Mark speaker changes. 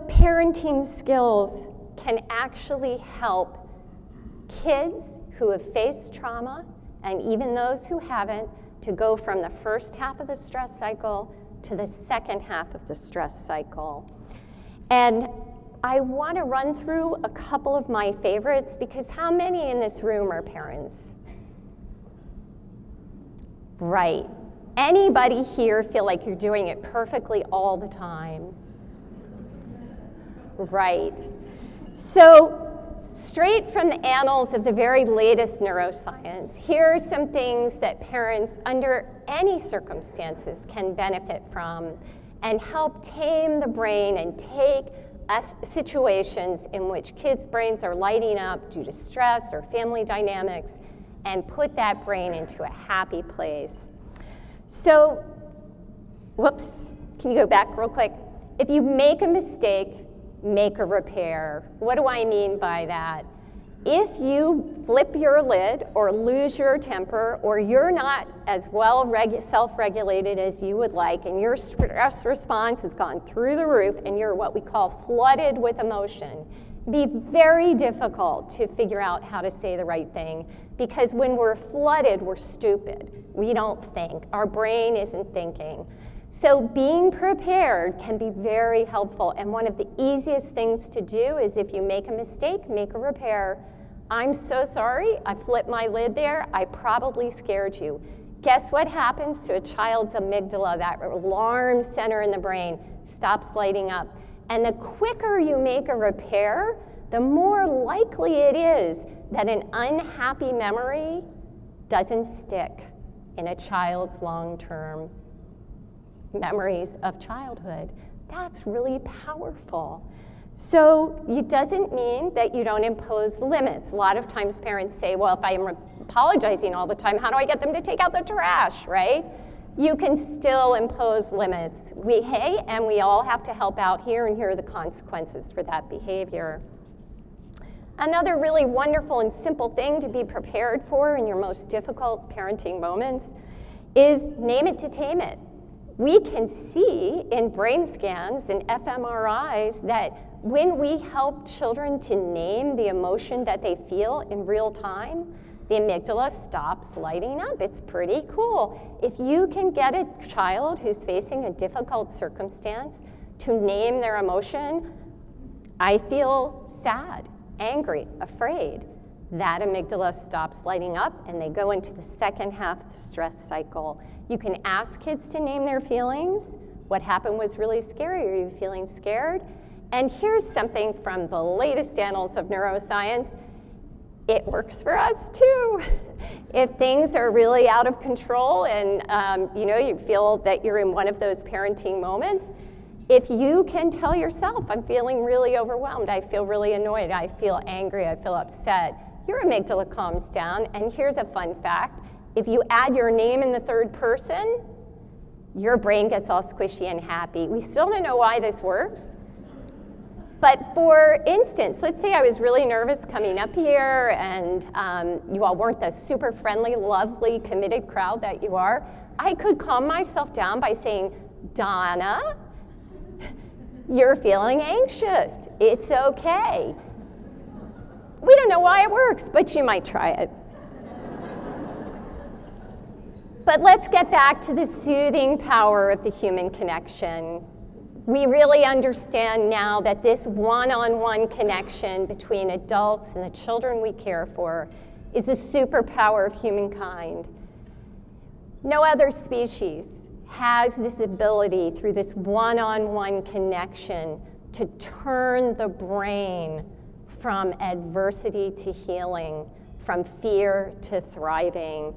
Speaker 1: Parenting skills can actually help kids who have faced trauma, and even those who haven't, to go from the first half of the stress cycle to the second half of the stress cycle. And I want to run through a couple of my favorites, because how many in this room are parents? Right. Anybody here feel like you're doing it perfectly all the time? Right. So, straight from the annals of the very latest neuroscience, here are some things that parents, under any circumstances, can benefit from and help tame the brain and take situations in which kids' brains are lighting up due to stress or family dynamics and put that brain into a happy place. So, whoops, can you go back real quick? If you make a mistake, make a repair. What do I mean by that? If you flip your lid or lose your temper, or you're not as well self-regulated as you would like, and your stress response has gone through the roof, and you're what we call flooded with emotion, it'd be very difficult to figure out how to say the right thing, because when we're flooded, we're stupid. We don't think. Our brain isn't thinking. So being prepared can be very helpful, and one of the easiest things to do is, if you make a mistake, make a repair. I'm so sorry, I flipped my lid there, I probably scared you. Guess what happens to a child's amygdala, that alarm center in the brain, stops lighting up. And the quicker you make a repair, the more likely it is that an unhappy memory doesn't stick in a child's long-term memories of childhood. That's really powerful. So it doesn't mean that you don't impose limits. A lot of times parents say, well, if I'm apologizing all the time, how do I get them to take out the trash, right? You can still impose limits. We all have to help out here, and here are the consequences for that behavior. Another really wonderful and simple thing to be prepared for in your most difficult parenting moments is name it to tame it. We can see in brain scans and fMRIs that when we help children to name the emotion that they feel in real time, the amygdala stops lighting up. It's pretty cool. If you can get a child who's facing a difficult circumstance to name their emotion, I feel sad, angry, afraid, that amygdala stops lighting up and they go into the second half of the stress cycle. You can ask kids to name their feelings. What happened was really scary. Are you feeling scared? And here's something from the latest annals of neuroscience. It works for us too. If things are really out of control and you feel that you're in one of those parenting moments, if you can tell yourself, I'm feeling really overwhelmed, I feel really annoyed, I feel angry, I feel upset, your amygdala calms down. And here's a fun fact. If you add your name in the third person, your brain gets all squishy and happy. We still don't know why this works. But for instance, let's say I was really nervous coming up here and you all weren't the super friendly, lovely, committed crowd that you are. I could calm myself down by saying, Donna, you're feeling anxious. It's okay. We don't know why it works, but you might try it. But let's get back to the soothing power of the human connection. We really understand now that this one-on-one connection between adults and the children we care for is a superpower of humankind. No other species has this ability, through this one-on-one connection, to turn the brain from adversity to healing, from fear to thriving.